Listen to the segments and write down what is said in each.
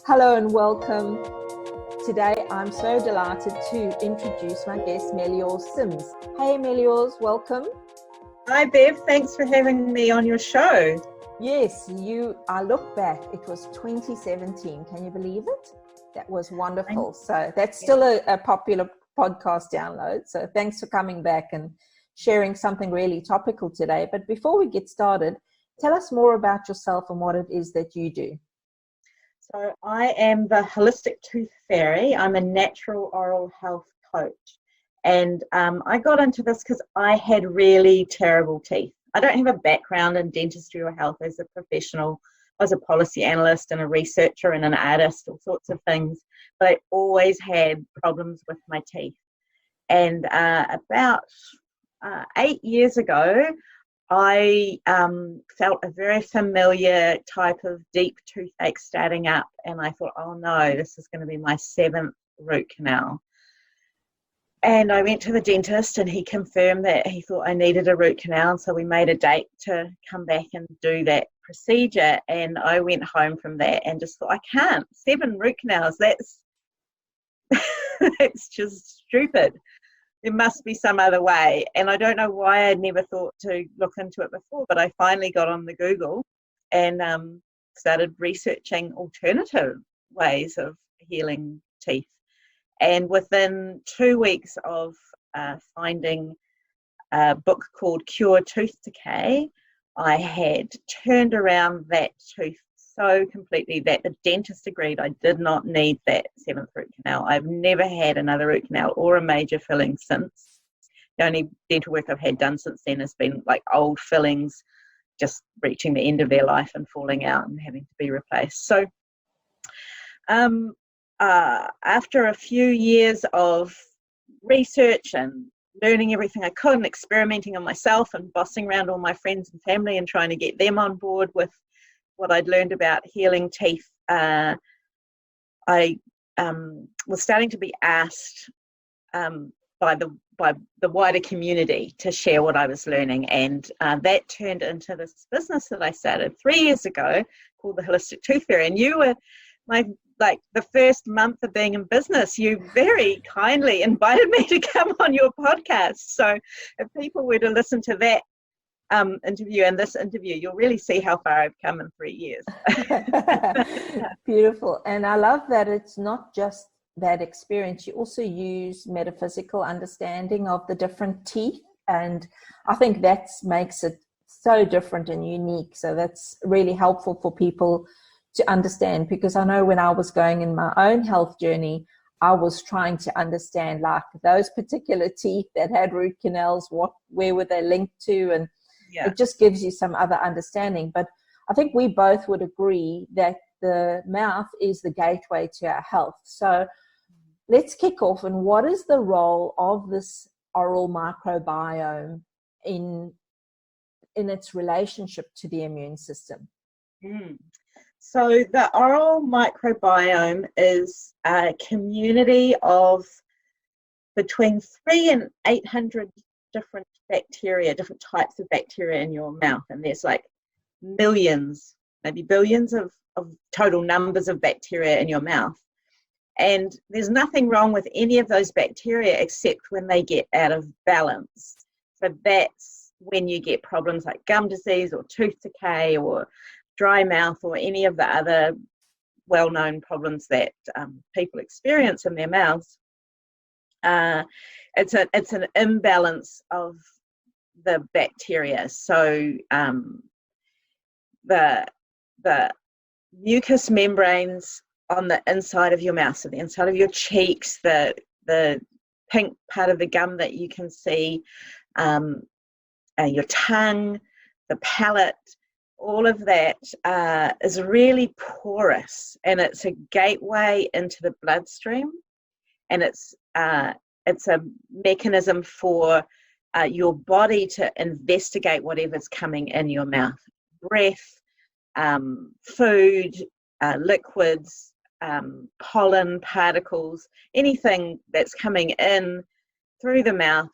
Hello and welcome. Today I'm so delighted to introduce my guest, Meliors Simms. Hey Meliors, welcome. Hi Bev, thanks for having me on your show. Yes, I look back, it was 2017. Can you believe it? That was wonderful. So that's still a popular podcast download. So thanks for coming back and sharing something really topical today. But before we get started, tell us more about yourself and what it is that you do. So I am the Holistic Tooth Fairy. I'm a natural oral health coach. And I got into this because I had really terrible teeth. I don't have a background in dentistry or health as a professional. I was a policy analyst and a researcher and an artist, all sorts of things. But I always had problems with my teeth. And about 8 years ago, I felt a very familiar type of deep toothache starting up, and I thought, oh no, this is going to be my 7th root canal. And I went to the dentist and he confirmed that he thought I needed a root canal, so we made a date to come back and do that procedure. And I went home from that and just thought, I can't, 7 root canals, that's that's just stupid. There must be some other way. And I don't know why I'd never thought to look into it before, but I finally got on the Google and started researching alternative ways of healing teeth. And within 2 weeks of finding a book called Cure Tooth Decay, I had turned around that tooth so completely that the dentist agreed I did not need that 7th root canal. I've never had another root canal or a major filling since. The only dental work I've had done since then has been like old fillings just reaching the end of their life and falling out and having to be replaced. So after a few years of research and learning everything I could and experimenting on myself and bossing around all my friends and family and trying to get them on board with what I'd learned about healing teeth, I was starting to be asked by the wider community to share what I was learning, and that turned into this business that I started 3 years ago called the Holistic Tooth Fairy. And you were the first month of being in business, you very kindly invited me to come on your podcast. So if people were to listen to that interview and this interview, you'll really see how far I've come in 3 years. Beautiful. And I love that it's not just that experience. You also use metaphysical understanding of the different teeth. And I think that makes it so different and unique. So that's really helpful for people to understand, because I know when I was going in my own health journey, I was trying to understand like those particular teeth that had root canals, where were they linked to, and it just gives you some other understanding. But I think we both would agree that the mouth is the gateway to our health. So let's kick off. And what is the role of this oral microbiome in its relationship to the immune system? So the oral microbiome is a community of between 300 and 800 different bacteria, different types of bacteria in your mouth. And there's like millions, maybe billions of total numbers of bacteria in your mouth. And there's nothing wrong with any of those bacteria except when they get out of balance. So that's when you get problems like gum disease or tooth decay or dry mouth or any of the other well-known problems that people experience in their mouths. It's an imbalance of the bacteria. So the mucous membranes on the inside of your mouth, so the inside of your cheeks, the pink part of the gum that you can see, your tongue, the palate, all of that is really porous, and it's a gateway into the bloodstream, and it's a mechanism for your body to investigate whatever's coming in your mouth. Breath, food, liquids, pollen, particles, anything that's coming in through the mouth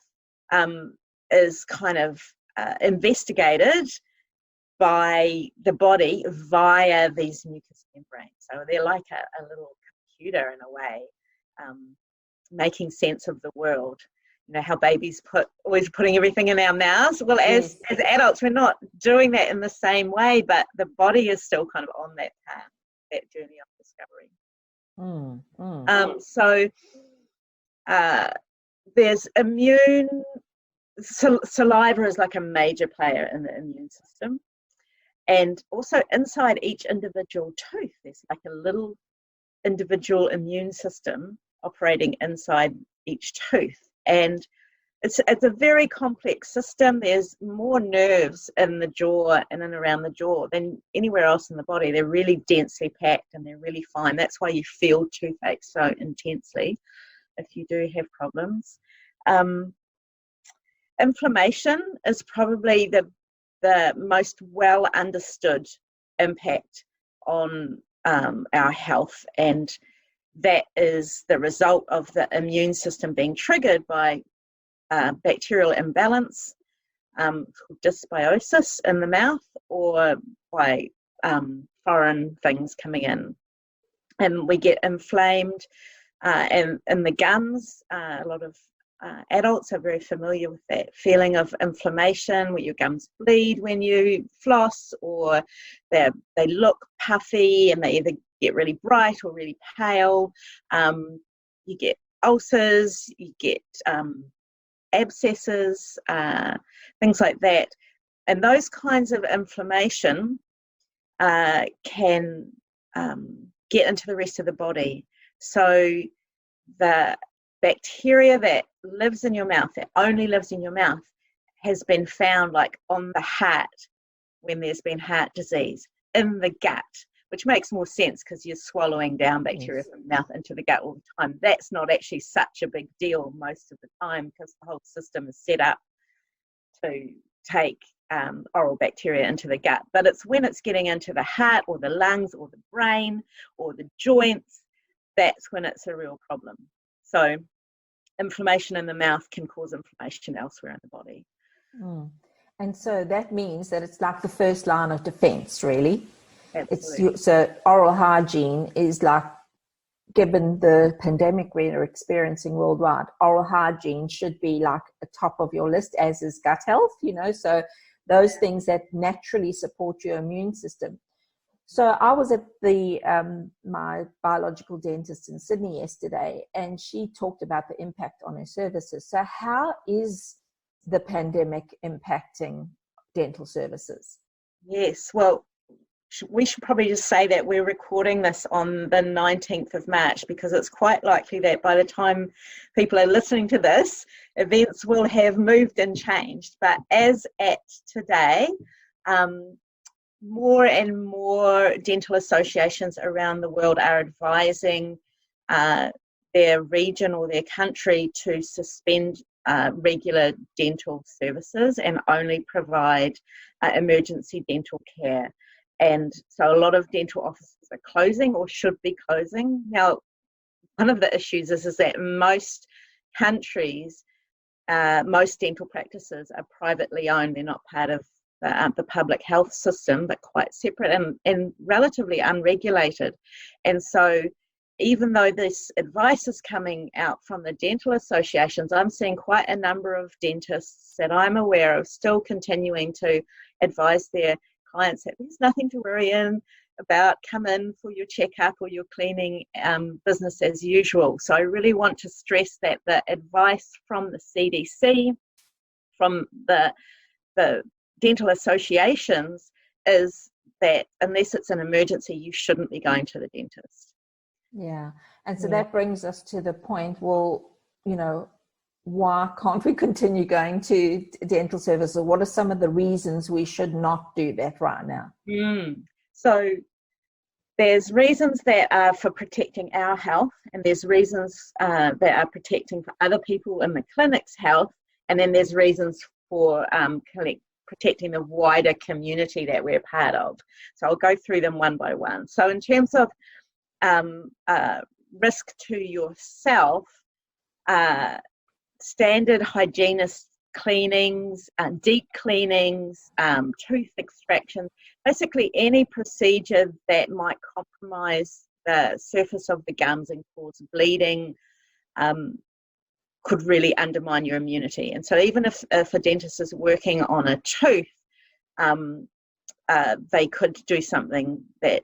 is kind of investigated by the body via these mucous membranes. So they're like a little computer in a way, making sense of the world. You know how babies always putting everything in our mouths. Well, as adults, we're not doing that in the same way, but the body is still kind of on that path, that journey of discovery. So there's saliva is like a major player in the immune system. And also inside each individual tooth, there's like a little individual immune system operating inside each tooth. And it's a very complex system. There's more nerves in the jaw and in around the jaw than anywhere else in the body. They're really densely packed and they're really fine. That's why you feel toothache so intensely if you do have problems. Inflammation is probably the most well understood impact on our health, and that is the result of the immune system being triggered by bacterial imbalance, dysbiosis in the mouth, or by foreign things coming in. And we get inflamed in the gums. A lot of adults are very familiar with that feeling of inflammation, where your gums bleed when you floss, or they look puffy and they either get really bright or really pale. You get ulcers, you get abscesses, things like that. And those kinds of inflammation can get into the rest of the body. So the bacteria that lives in your mouth, that only lives in your mouth, has been found like on the heart when there's been heart disease, in the gut, which makes more sense because you're swallowing down bacteria from the mouth into the gut all the time. That's not actually such a big deal most of the time because the whole system is set up to take oral bacteria into the gut. But it's when it's getting into the heart or the lungs or the brain or the joints, that's when it's a real problem. So inflammation in the mouth can cause inflammation elsewhere in the body. And so that means that it's like the first line of defense, really. Absolutely. So oral hygiene is like, given the pandemic we're experiencing worldwide, oral hygiene should be like the top of your list, as is gut health, so those things that naturally support your immune system. So I was at my biological dentist in Sydney yesterday, and she talked about the impact on her services. So how is the pandemic impacting dental services? Yes, well, we should probably just say that we're recording this on the 19th of March because it's quite likely that by the time people are listening to this, events will have moved and changed. But as at today, more and more dental associations around the world are advising their region or their country to suspend regular dental services and only provide emergency dental care. And so a lot of dental offices are closing or should be closing. Now, one of the issues is that most countries, most dental practices are privately owned. They're not part of the public health system, but quite separate and relatively unregulated. And so even though this advice is coming out from the dental associations, I'm seeing quite a number of dentists that I'm aware of still continuing to advise their clients that there's nothing to worry about, come in for your checkup or your cleaning, business as usual. So I really want to stress that the advice from the CDC, from the dental associations, is that unless it's an emergency, you shouldn't be going to the dentist. Yeah. And so that brings us to the point, well, why can't we continue going to dental services? What are some of the reasons we should not do that right now? So there's reasons that are for protecting our health, and there's reasons that are protecting for other people in the clinic's health, and then there's reasons for protecting the wider community that we're part of. So I'll go through them one by one. So in terms of risk to yourself, standard hygienists cleanings, deep cleanings, tooth extractions, basically any procedure that might compromise the surface of the gums and cause bleeding, could really undermine your immunity. And so even if a dentist is working on a tooth, they could do something that,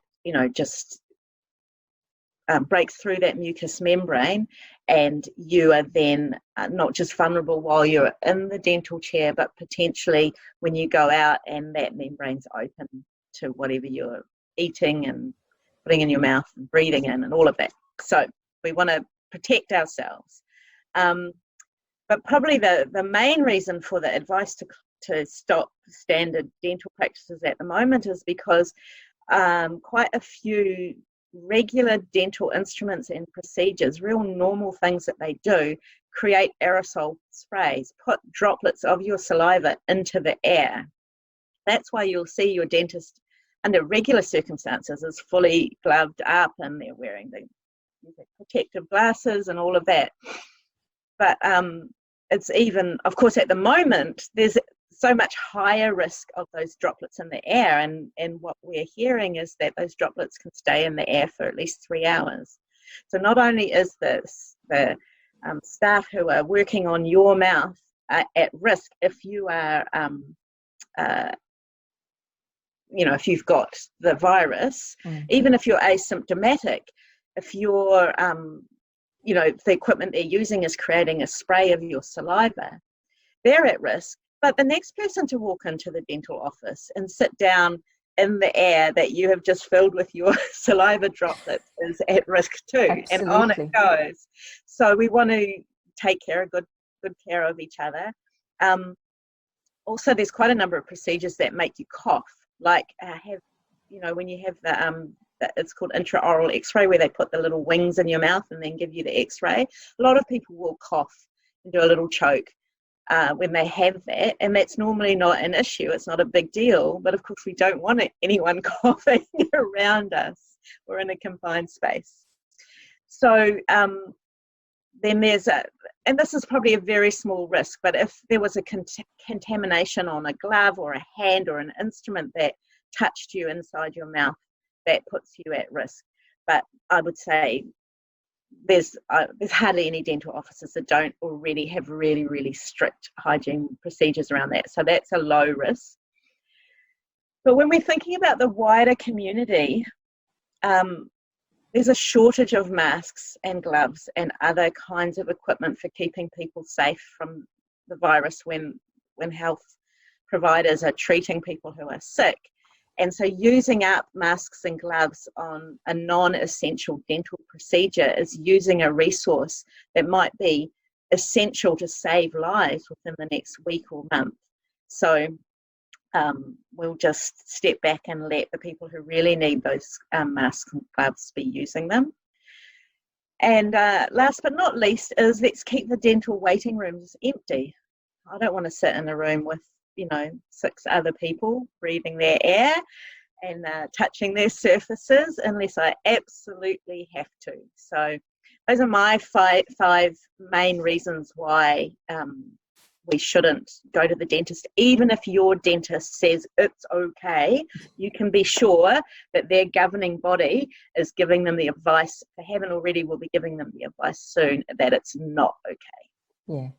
just breaks through that mucous membrane, and you are then not just vulnerable while you're in the dental chair, but potentially when you go out and that membrane's open to whatever you're eating and putting in your mouth and breathing in and all of that. So we want to protect ourselves. But probably the main reason for the advice to stop standard dental practices at the moment is because quite a few regular dental instruments and procedures, real normal things that they do, create aerosol sprays, put droplets of your saliva into the air. That's why you'll see your dentist under regular circumstances is fully gloved up and they're wearing the protective glasses and all of that. But it's even, of course, at the moment, there's so much higher risk of those droplets in the air. And what we're hearing is that those droplets can stay in the air for at least 3 hours. So not only is the staff who are working on your mouth at risk if you are, if you've got the virus, even if you're asymptomatic, if you're, the equipment they're using is creating a spray of your saliva, they're at risk. But the next person to walk into the dental office and sit down in the air that you have just filled with your saliva droplets is at risk too. Absolutely. And on it goes. So we want to take good care of each other. Also, there's quite a number of procedures that make you cough, like when you have it's called intraoral x-ray, where they put the little wings in your mouth and then give you the x-ray. A lot of people will cough and do a little choke when they have that, and that's normally not an issue. It's not a big deal, but of course we don't want anyone coughing around us. We're in a confined space. So then there's and this is probably a very small risk, but if there was a contamination on a glove or a hand or an instrument that touched you inside your mouth, that puts you at risk. But I would say there's hardly any dental offices that don't already have really, really strict hygiene procedures around that. So that's a low risk. But when we're thinking about the wider community, there's a shortage of masks and gloves and other kinds of equipment for keeping people safe from the virus when health providers are treating people who are sick. And so using up masks and gloves on a non-essential dental procedure is using a resource that might be essential to save lives within the next week or month. So we'll just step back and let the people who really need those masks and gloves be using them. And last but not least is let's keep the dental waiting rooms empty. I don't want to sit in a room with 6 other people breathing their air and touching their surfaces unless I absolutely have to. So those are my five main reasons why we shouldn't go to the dentist. Even if your dentist says it's okay, you can be sure that their governing body is giving them the advice. If they haven't already, will be giving them the advice soon that it's not okay. Yeah.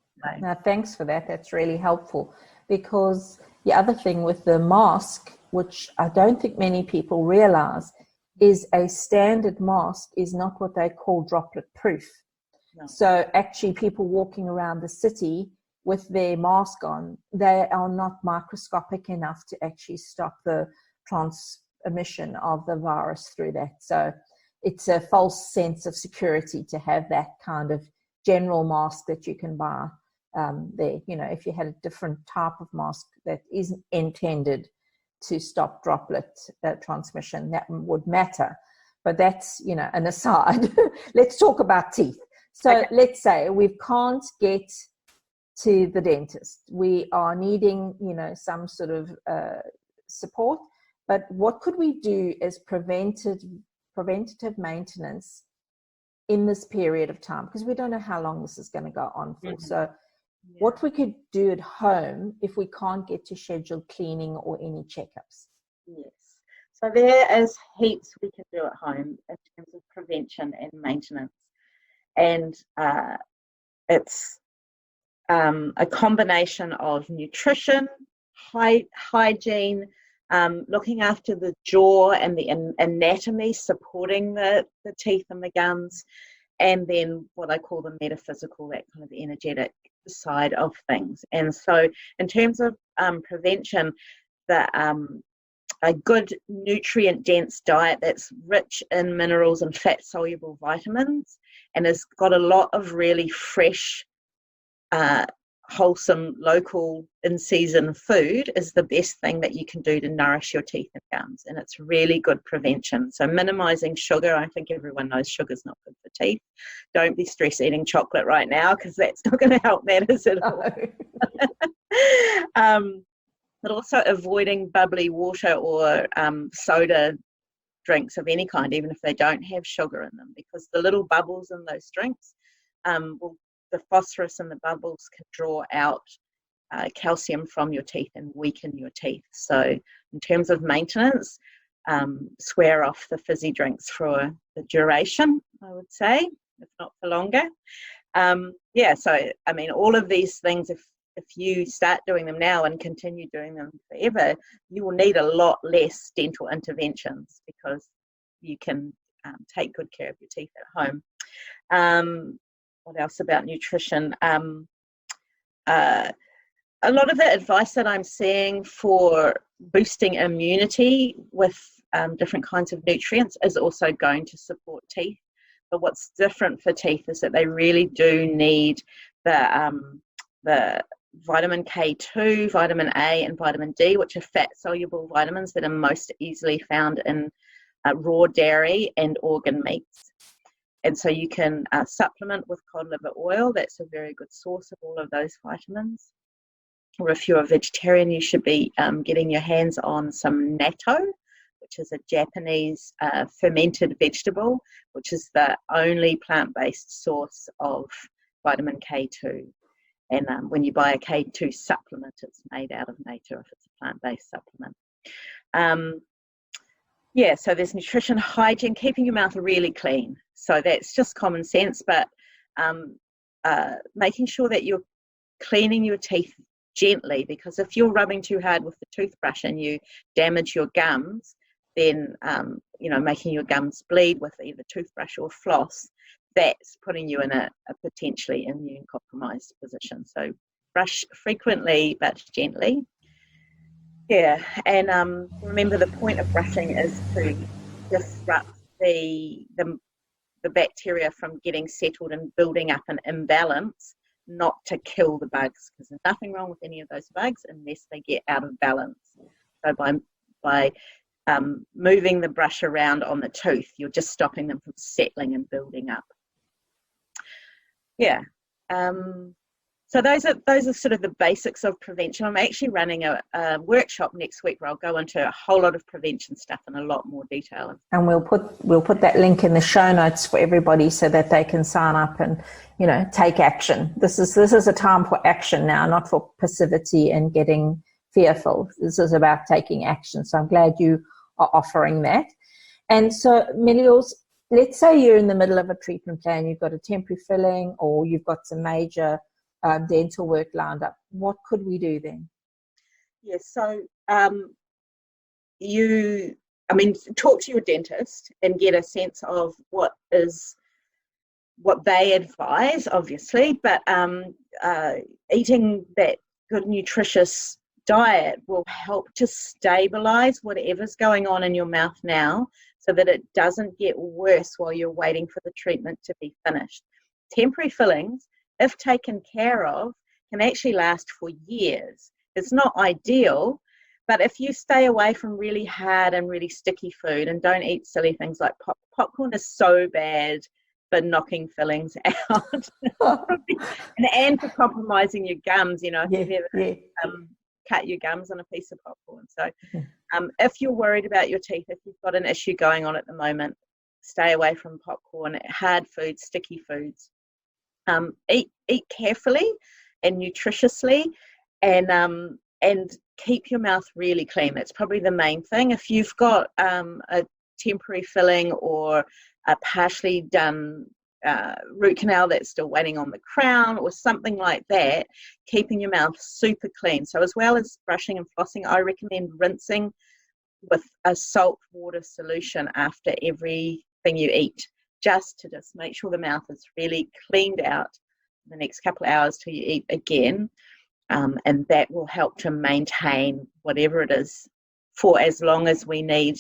No, thanks for that. That's really helpful, because the other thing with the mask, which I don't think many people realize, is a standard mask is not what they call droplet proof. No. So actually people walking around the city with their mask on, they are not microscopic enough to actually stop the transmission of the virus through that. So it's a false sense of security to have that kind of general mask that you can buy. There, if you had a different type of mask that isn't intended to stop droplet transmission, that would matter. But that's, an aside. Let's talk about teeth. So okay. Let's say we can't get to the dentist. We are needing, some sort of support. But what could we do as preventative maintenance in this period of time? Because we don't know how long this is going to go on for. Mm-hmm. So what we could do at home if we can't get to scheduled cleaning or any checkups. Yes. So there is heaps we can do at home in terms of prevention and maintenance. And it's a combination of nutrition, hygiene, looking after the jaw and the anatomy, supporting the teeth and the gums, and then what I call the metaphysical, that kind of energetic side of things. And so in terms of prevention, a good nutrient-dense diet that's rich in minerals and fat-soluble vitamins and has got a lot of really fresh, wholesome, local, in-season food is the best thing that you can do to nourish your teeth and gums, and it's really good prevention. So minimising sugar, I think everyone knows sugar's not good for teeth. Don't be stress eating chocolate right now, because that's not going to help matters at all. But also avoiding bubbly water or soda drinks of any kind, even if they don't have sugar in them, because the little bubbles in those drinks, the phosphorus in the bubbles can draw out calcium from your teeth and weaken your teeth. So in terms of maintenance, swear off the fizzy drinks for the duration, I would say, if not for longer. So I mean, all of these things, if you start doing them now and continue doing them forever, you will need a lot less dental interventions, because you can take good care of your teeth at home. What else about nutrition? A lot of the advice that I'm seeing for boosting immunity with different kinds of nutrients is also going to support teeth. But what's different for teeth is that they really do need the vitamin K2, vitamin A, and vitamin D, which are fat-soluble vitamins that are most easily found in raw dairy and organ meats. And so you can supplement with cod liver oil. That's a very good source of all of those vitamins. Or if you're a vegetarian, you should be getting your hands on some natto, which is a Japanese fermented vegetable, which is the only plant-based source of vitamin K2. And when you buy a K2 supplement, it's made out of natto if it's a plant-based supplement. So there's nutrition, hygiene, keeping your mouth really clean. So that's just common sense, but making sure that you're cleaning your teeth gently, because if you're rubbing too hard with the toothbrush and you damage your gums, then making your gums bleed with either toothbrush or floss, that's putting you in a potentially immune compromised position. So brush frequently but gently. Yeah, and remember, the point of brushing is to disrupt the bacteria from getting settled and building up an imbalance, not to kill the bugs, because there's nothing wrong with any of those bugs unless they get out of balance. So by moving the brush around on the tooth, you're just stopping them from settling and building up. Yeah. So those are sort of the basics of prevention. I'm actually running a workshop next week where I'll go into a whole lot of prevention stuff in a lot more detail. And we'll put that link in the show notes for everybody so that they can sign up and take action. This is a time for action now, not for passivity and getting fearful. This is about taking action. So I'm glad you are offering that. And so, Meliors, let's say you're in the middle of a treatment plan, you've got a temporary filling or you've got some major dental work lined up. What could we do then? Yes, so talk to your dentist and get a sense of what they advise, obviously, but eating that good nutritious diet will help to stabilize whatever's going on in your mouth now, so that it doesn't get worse while you're waiting for the treatment to be finished. Temporary fillings, if taken care of, can actually last for years. It's not ideal, but if you stay away from really hard and really sticky food and don't eat silly things like popcorn is so bad for knocking fillings out and for compromising your gums, if you've ever cut your gums on a piece of popcorn. So if you're worried about your teeth, if you've got an issue going on at the moment, stay away from popcorn, hard foods, sticky foods. Eat carefully and nutritiously, and keep your mouth really clean. That's probably the main thing. If you've got a temporary filling or a partially done root canal that's still waiting on the crown or something like that, keeping your mouth super clean. So as well as brushing and flossing, I recommend rinsing with a salt water solution after everything you eat, just to make sure the mouth is really cleaned out the next couple of hours till you eat again. And that will help to maintain whatever it is for as long as we need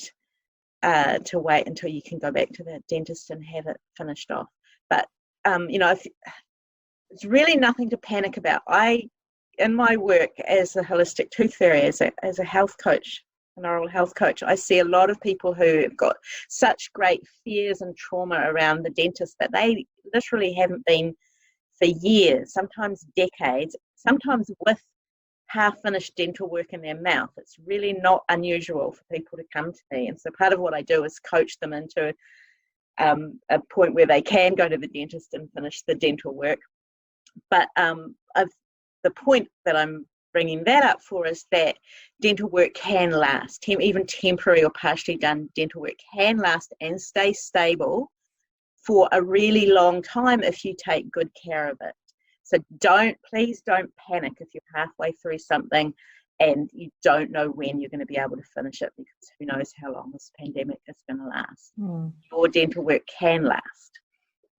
to wait until you can go back to the dentist and have it finished off. But, it's really nothing to panic about. In my work as a holistic tooth fairy, as a health coach, an oral health coach, I see a lot of people who have got such great fears and trauma around the dentist that they literally haven't been for years, sometimes decades, sometimes with half-finished dental work in their mouth. It's really not unusual for people to come to me. And so part of what I do is coach them into a point where they can go to the dentist and finish the dental work. But the point that I'm bringing that up for is that dental work can last. Even temporary or partially done dental work can last and stay stable for a really long time if you take good care of it. So please don't panic if you're halfway through something and you don't know when you're going to be able to finish it, because who knows how long this pandemic is going to last. Your dental work can last.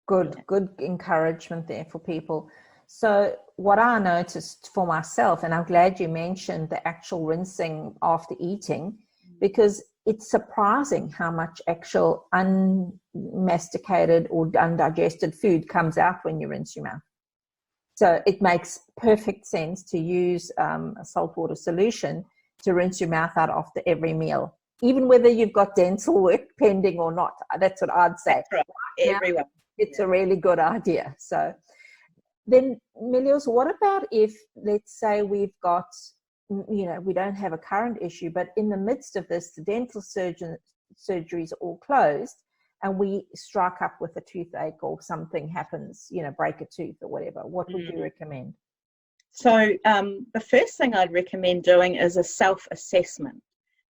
Good encouragement there for people. So what I noticed for myself, and I'm glad you mentioned the actual rinsing after eating, because it's surprising how much actual unmasticated or undigested food comes out when you rinse your mouth. So it makes perfect sense to use a saltwater solution to rinse your mouth out after every meal, even whether you've got dental work pending or not. That's what I'd say. That's right. Everyone. It's a really good idea. So then, Meliors, what about if, let's say we've got, we don't have a current issue, but in the midst of this, the dental surgeries are all closed, and we strike up with a toothache or something happens, break a tooth or whatever. What would you recommend? So the first thing I'd recommend doing is a self-assessment.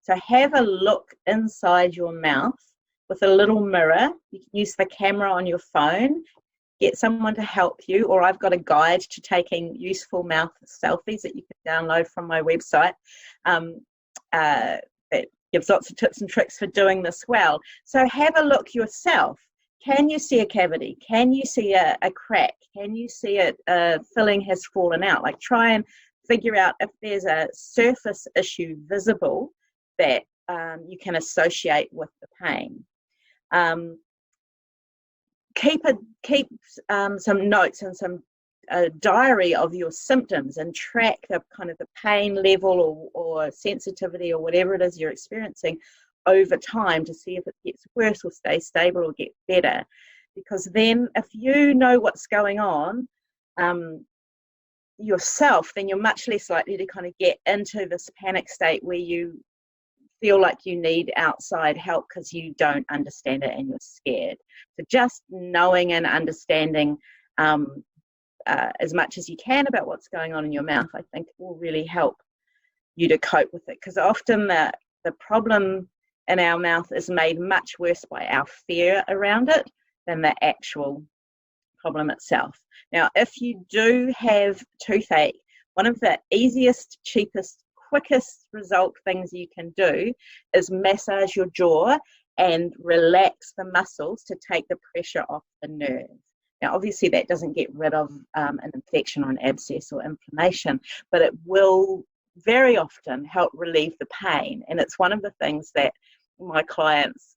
So have a look inside your mouth with a little mirror. You can use the camera on your phone, get someone to help you, or I've got a guide to taking useful mouth selfies that you can download from my website. That gives lots of tips and tricks for doing this well. So have a look yourself. Can you see a cavity? Can you see a crack? Can you see a filling has fallen out? Like, try and figure out if there's a surface issue visible that you can associate with the pain. Keep some notes and some diary of your symptoms, and track the kind of the pain level or sensitivity or whatever it is you're experiencing over time to see if it gets worse or stays stable or get better. Because then if you know what's going on yourself, then you're much less likely to kind of get into this panic state where you feel like you need outside help because you don't understand it and you're scared. So just knowing and understanding as much as you can about what's going on in your mouth, I think will really help you to cope with it. Because often the problem in our mouth is made much worse by our fear around it than the actual problem itself. Now, if you do have toothache, one of the easiest, cheapest, quickest result things you can do is massage your jaw and relax the muscles to take the pressure off the nerve. Now, obviously, that doesn't get rid of an infection or an abscess or inflammation, but it will very often help relieve the pain. And it's one of the things that my clients,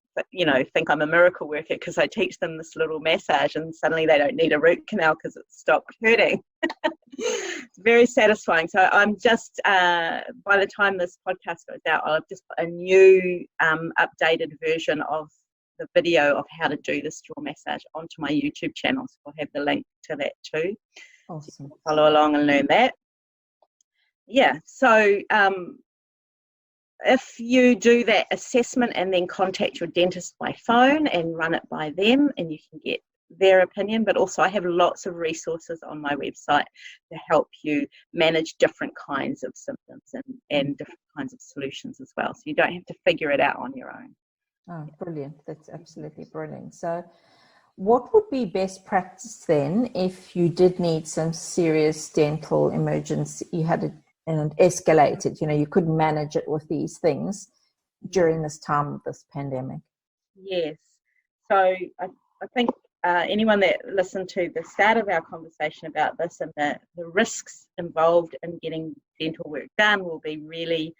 think I'm a miracle worker because I teach them this little massage and suddenly they don't need a root canal because it stopped hurting. It's very satisfying. So I'm just, by the time this podcast goes out, I'll just put a new updated version of the video of how to do this jaw massage onto my YouTube channel. So I'll have the link to that too. Awesome. So follow along and learn that. Yeah, so if you do that assessment and then contact your dentist by phone and run it by them, and you can get their opinion, but also I have lots of resources on my website to help you manage different kinds of symptoms and different kinds of solutions as well. So you don't have to figure it out on your own. Oh, brilliant. That's absolutely brilliant. So what would be best practice then if you did need some serious dental emergency, you had it and it escalated, you couldn't manage it with these things during this time of this pandemic? Yes. So I think anyone that listened to the start of our conversation about this and the risks involved in getting dental work done will be really,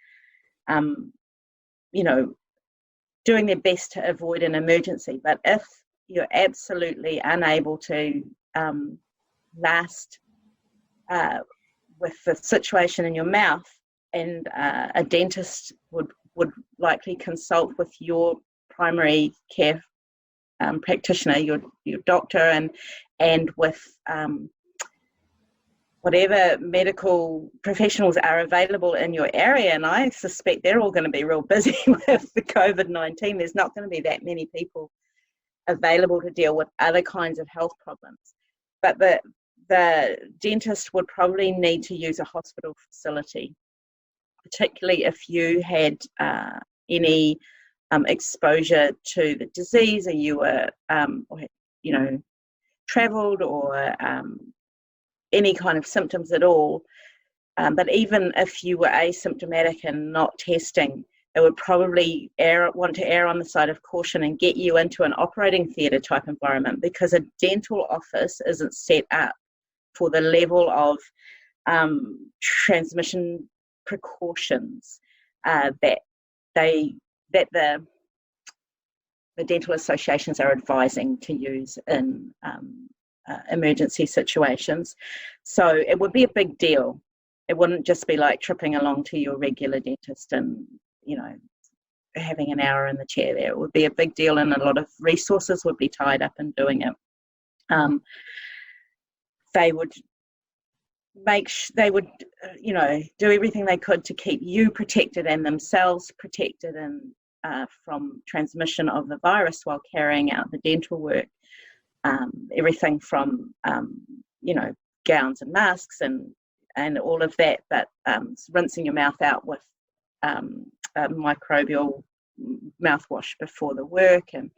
doing their best to avoid an emergency. But if you're absolutely unable to last with the situation in your mouth, and a dentist would likely consult with your primary care practitioner, your doctor, and with whatever medical professionals are available in your area. And I suspect they're all going to be real busy with the COVID-19. There's not going to be that many people available to deal with other kinds of health problems. But the dentist would probably need to use a hospital facility, particularly if you had any exposure to the disease, or you were, travelled, or any kind of symptoms at all. But even if you were asymptomatic and not testing, it would probably want to err on the side of caution and get you into an operating theatre type environment, because a dental office isn't set up for the level of transmission precautions that the dental associations are advising to use in emergency situations. So it would be a big deal. It wouldn't just be like tripping along to your regular dentist and having an hour in the chair there. It would be a big deal, and a lot of resources would be tied up in doing it. They would do everything they could to keep you protected and themselves protected and from transmission of the virus while carrying out the dental work. Everything from gowns and masks and all of that, but rinsing your mouth out with a microbial mouthwash before the work. And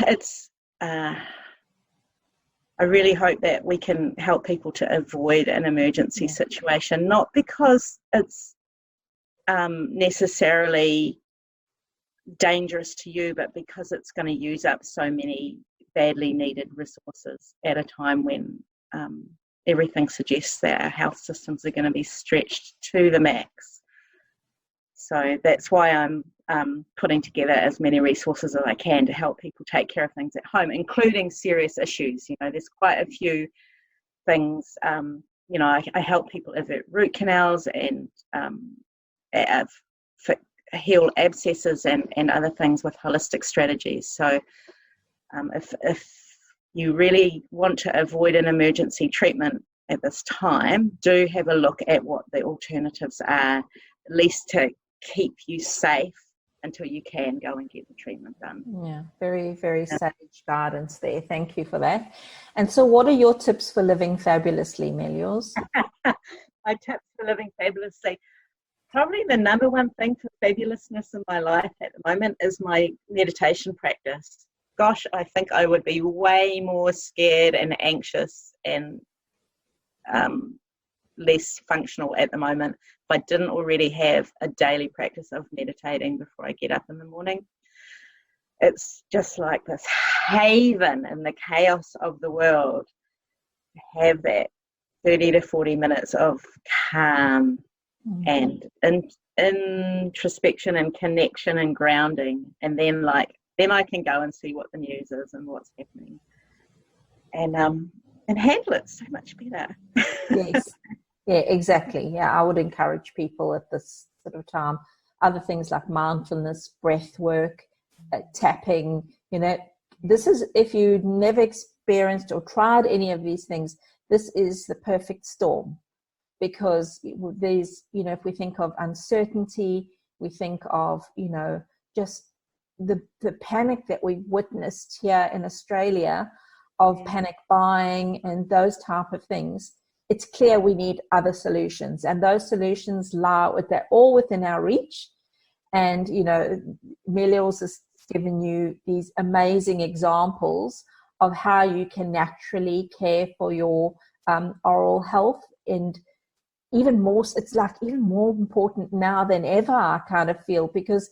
it's I really hope that we can help people to avoid an emergency situation, not because it's necessarily dangerous to you, but because it's going to use up so many badly needed resources at a time when everything suggests that our health systems are going to be stretched to the max. So that's why I'm putting together as many resources as I can to help people take care of things at home, including serious issues. There's quite a few things. I help people avert root canals and heal abscesses and other things with holistic strategies. So if you really want to avoid an emergency treatment at this time, do have a look at what the alternatives are, at least to keep you safe until you can go and get the treatment done. Yeah, very, very sage guidance there. Thank you for that. And so what are your tips for living fabulously, Meliors? My tips for living fabulously. Probably the number one thing for fabulousness in my life at the moment is my meditation practice. Gosh, I think I would be way more scared and anxious and less functional at the moment if I didn't already have a daily practice of meditating before I get up in the morning. It's just like this haven in the chaos of the world to have that 30 to 40 minutes of calm and introspection and connection and grounding, and then I can go and see what the news is and what's happening, and handle it so much better. Yes, yeah, exactly. Yeah, I would encourage people at this sort of time. Other things like mindfulness, breath work, tapping. This is, if you've never experienced or tried any of these things, this is the perfect storm. Because there's, if we think of uncertainty, we think of, just the panic that we've witnessed here in Australia of panic buying and those type of things, it's clear we need other solutions, and those solutions they're all within our reach. And Meliors has given you these amazing examples of how you can naturally care for your oral health, and it's like even more important now than ever, I kind of feel, because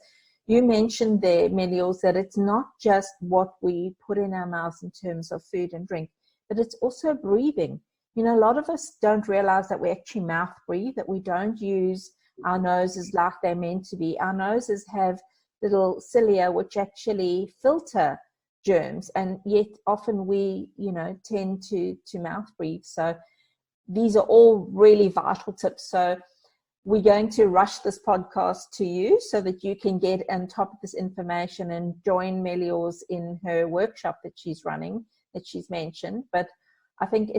you mentioned there, Meliors, that it's not just what we put in our mouths in terms of food and drink, but it's also breathing. A lot of us don't realize that we actually mouth breathe, that we don't use our noses like they're meant to be. Our noses have little cilia which actually filter germs, and yet often we, tend to mouth breathe. So these are all really vital tips. So we're going to rush this podcast to you so that you can get on top of this information and join Meliors in her workshop that she's running, that she's mentioned. But I think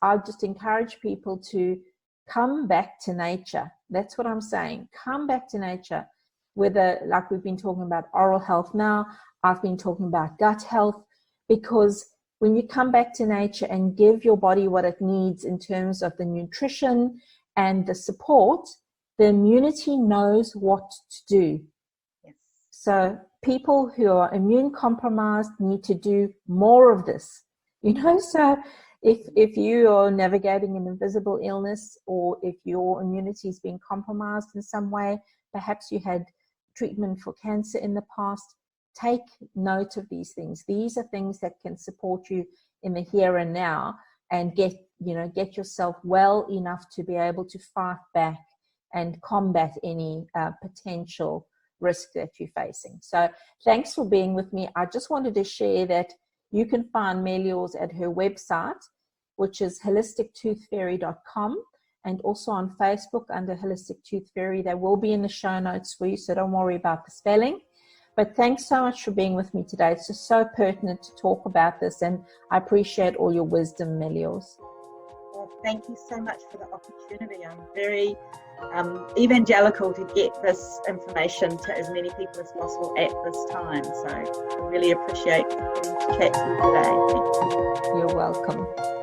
I'll just encourage people to come back to nature. That's what I'm saying. Come back to nature. Whether, like we've been talking about oral health now, I've been talking about gut health, because when you come back to nature and give your body what it needs in terms of the nutrition and the support, the immunity knows what to do. Yes. So people who are immune compromised need to do more of this. So if you are navigating an invisible illness, or if your immunity is being compromised in some way, perhaps you had treatment for cancer in the past, take note of these things. These are things that can support you in the here and now, and get yourself well enough to be able to fight back and combat any potential risk that you're facing. So thanks for being with me. I just wanted to share that you can find Meliors at her website, which is holistictoothfairy.com, and also on Facebook under Holistic Tooth Fairy. They will be in the show notes for you, so don't worry about the spelling. But thanks so much for being with me today. It's just so pertinent to talk about this, and I appreciate all your wisdom, Meliors. Well, thank you so much for the opportunity. I'm very evangelical to get this information to as many people as possible at this time. So I really appreciate getting to chat to you today. Thank you. You're welcome.